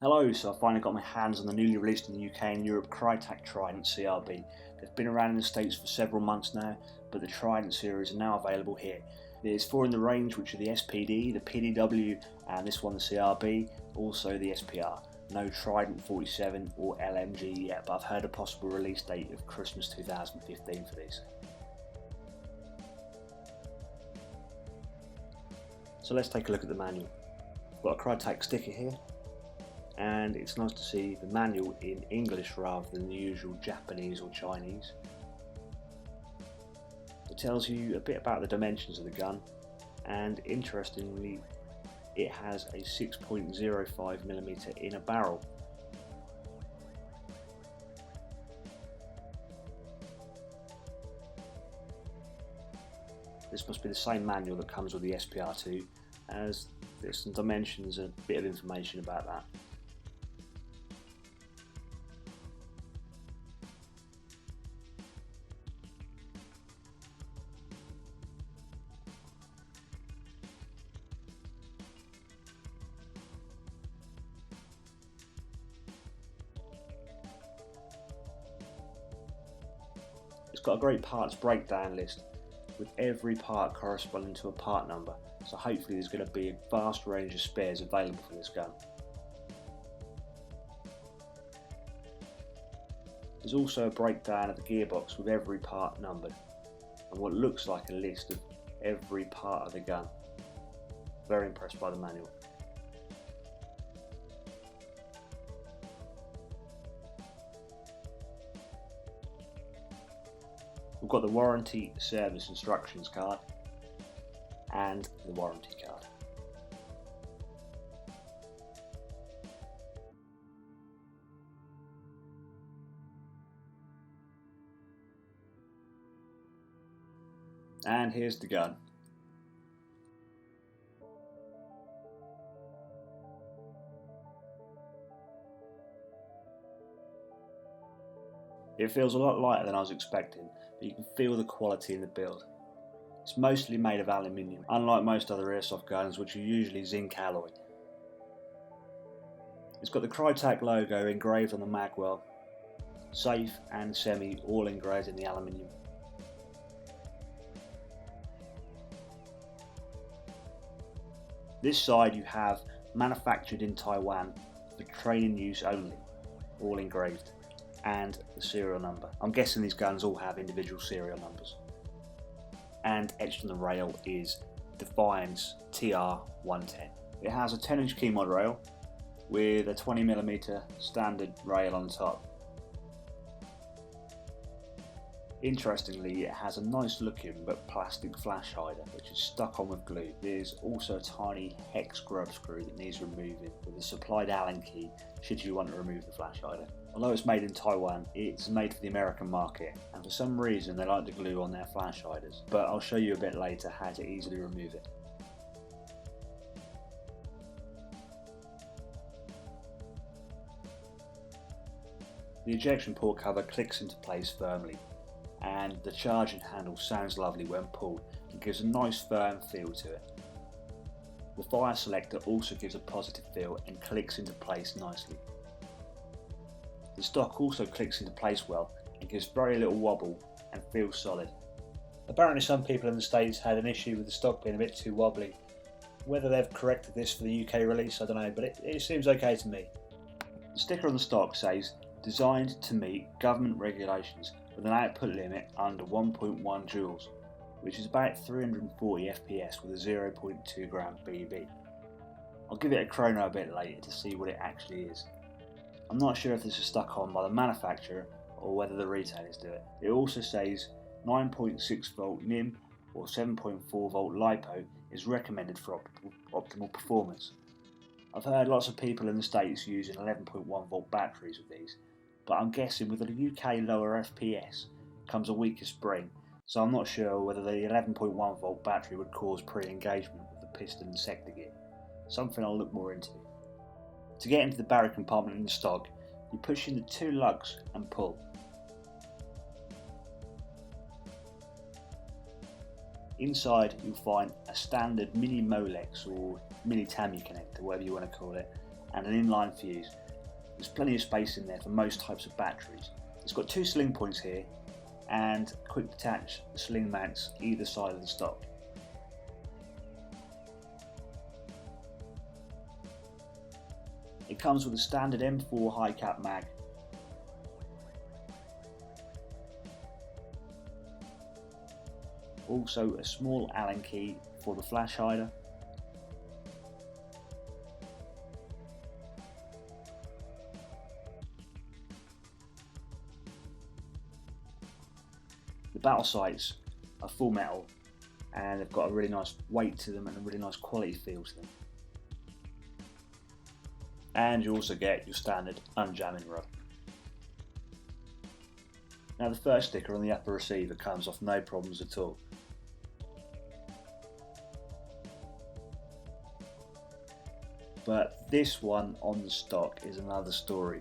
Hello, so I finally got my hands on the newly released in the UK and Europe Krytac Trident CRB. They've been around in the States for several months now, but the Trident series are now available here. There's four in the range, which are the SPD, the PDW, and this one the CRB, also the SPR. No Trident 47 or LMG yet, but I've heard a possible release date of Christmas 2015 for these. So let's take a look at the manual. I've got a Krytac sticker here, and it's nice to see the manual in English rather than the usual Japanese or Chinese. It tells you a bit about the dimensions of the gun, and interestingly it has a 6.05mm inner barrel. This must be the same manual that comes with the SPR2, as there's some dimensions and a bit of information about that. It's got a great parts breakdown list with every part corresponding to a part number, so hopefully there's going to be a vast range of spares available for this gun. There's also a breakdown of the gearbox with every part numbered and what looks like a list of every part of the gun. Very impressed by the manual. We've got the warranty service instructions card and the warranty card. And here's the gun. It feels a lot lighter than I was expecting, but you can feel the quality in the build. It's mostly made of aluminium, unlike most other airsoft guns which are usually zinc alloy. It's got the Krytac logo engraved on the magwell, safe and semi all engraved in the aluminium. This side you have manufactured in Taiwan for training use only, all engraved, and the serial number. I'm guessing these guns all have individual serial numbers. And etched on the rail is Defiance TR110. It has a 10-inch key mod rail with a 20mm standard rail on top. Interestingly, it has a nice looking but plastic flash hider which is stuck on with glue. There's also a tiny hex grub screw that needs removing with a supplied Allen key should you want to remove the flash hider. Although it's made in Taiwan, it's made for the American market, and for some reason they like to glue on their flash hiders, but I'll show you a bit later how to easily remove it. The ejection port cover clicks into place firmly, and the charging handle sounds lovely when pulled and gives a nice firm feel to it. The fire selector also gives a positive feel and clicks into place nicely. The stock also clicks into place well and gives very little wobble and feels solid. Apparently some people in the States had an issue with the stock being a bit too wobbly. Whether they've corrected this for the UK release I don't know, but it seems okay to me. The sticker on the stock says, designed to meet government regulations with an output limit under 1.1 joules, which is about 340 FPS with a 0.2 gram BB. I'll give it a chrono a bit later to see what it actually is. I'm not sure if this is stuck on by the manufacturer or whether the retailers do it. It also says 9.6 volt NIM or 7.4 volt LiPo is recommended for optimal performance. I've heard lots of people in the States using 11.1 volt batteries with these, but I'm guessing with the UK lower FPS comes a weaker spring, so I'm not sure whether the 11.1 volt battery would cause pre-engagement with the piston and sector gear. Something I'll look more into. To get into the barrel compartment in the stock, you push in the two lugs and pull. Inside you'll find a standard mini Molex or mini Tamiya connector, whatever you want to call it, and an inline fuse. There's plenty of space in there for most types of batteries. It's got 2 sling points here and quick detach sling mounts either side of the stock. It comes with a standard M4 high cap mag. Also a small Allen key for the flash hider. The battle sights are full metal and they've got a really nice weight to them and a really nice quality feel to them. And you also get your standard unjamming rod. Now the first sticker on the upper receiver comes off no problems at all. But this one on the stock is another story.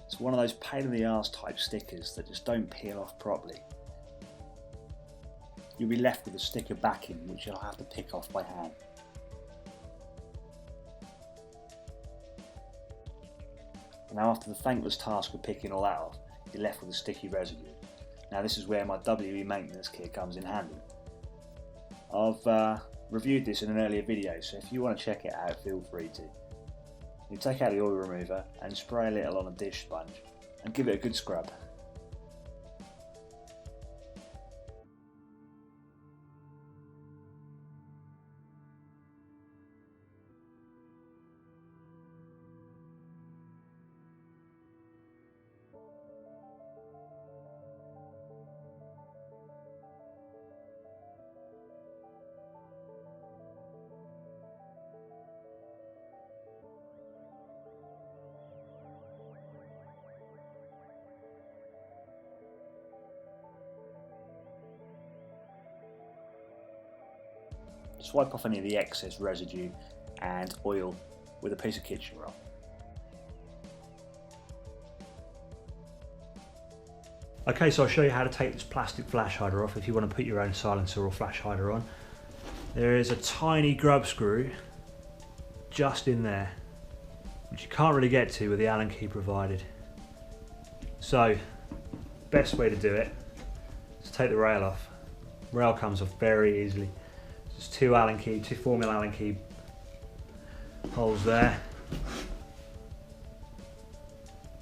It's one of those pain in the arse type stickers that just don't peel off properly. You'll be left with a sticker backing which you'll have to pick off by hand. Now after the thankless task of picking all that off, you're left with a sticky residue. Now this is where my WE maintenance kit comes in handy. I've reviewed this in an earlier video, so if you want to check it out, feel free to. You take out the oil remover and spray a little on a dish sponge and give it a good scrub. Just wipe off any of the excess residue and oil with a piece of kitchen roll. Okay, so I'll show you how to take this plastic flash hider off if you want to put your own silencer or flash hider on. There is a tiny grub screw just in there, which you can't really get to with the Allen key provided. So, best way to do it is take the rail off. Rail comes off very easily. There's 2 4mm Allen key holes there.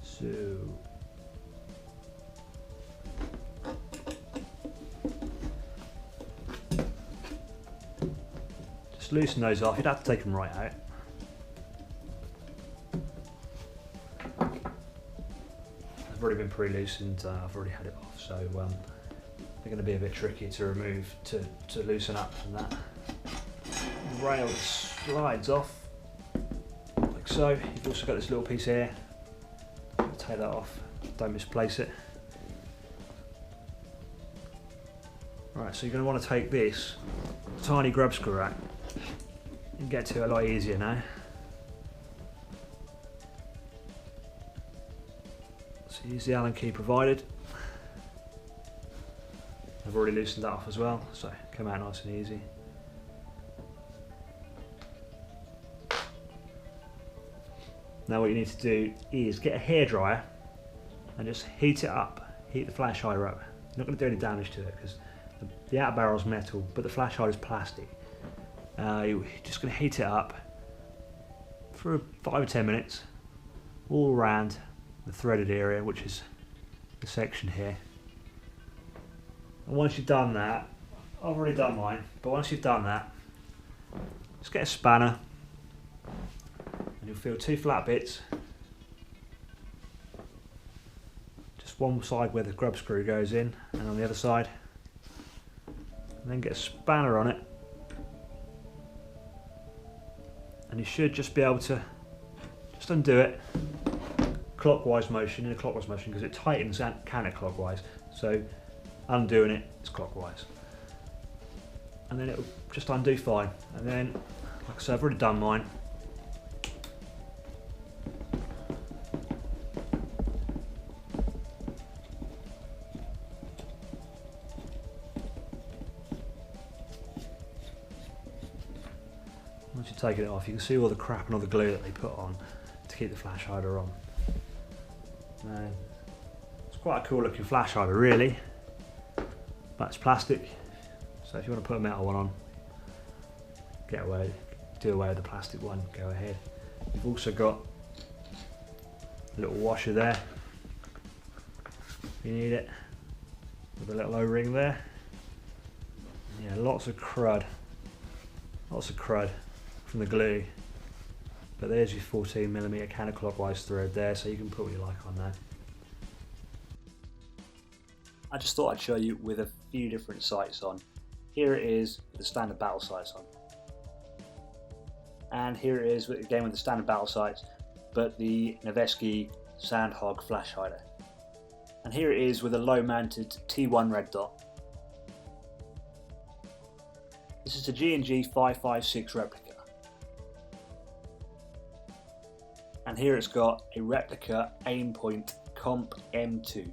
So just loosen those off. You'd have to take them right out. They've already been pre-loosened. I've already had it off, so they're going to be a bit tricky to remove, to loosen up from that. The rail slides off, like so. You've also got this little piece here. Take that off, don't misplace it. Right, so you're going to want to take this tiny grub screw out and get to it a lot easier now. So use the Allen key provided. I've already loosened that off as well, so come out nice and easy. Now what you need to do is get a hairdryer and just heat it up, heat the flash hider up. You're not going to do any damage to it because the outer barrel is metal, but the flash hider is plastic. You're just going to heat it up for 5 or 10 minutes, all around the threaded area, which is the section here. And once you've done that, I've already done mine, but once you've done that, just get a spanner and you'll feel 2 flat bits. Just one side where the grub screw goes in and on the other side. And then get a spanner on it. And you should just be able to just undo it clockwise motion, in a clockwise motion, because it tightens counterclockwise. So undoing it is clockwise, and then it will just undo fine. And then, like I said, I've already done mine. once you've taken it off, you can see all the crap and all the glue that they put on to keep the flash hider on. Now, it's quite a cool looking flash hider really, but it's plastic, so if you want to put a metal one on, do away with the plastic one, go ahead. You've also got a little washer there, if you need it, with a little O-ring there. Yeah, lots of crud from the glue, but there's your 14mm counterclockwise thread there, so you can put what you like on there. I just thought I'd show you with a few different sights on. Here it is with the standard battle sights on, and here it is again with the standard battle sights, but the Noveske Sandhog flash hider. And here it is with a low mounted T1 red dot. This is the G&G 556 replica. And here it's got a replica Aimpoint Comp M2.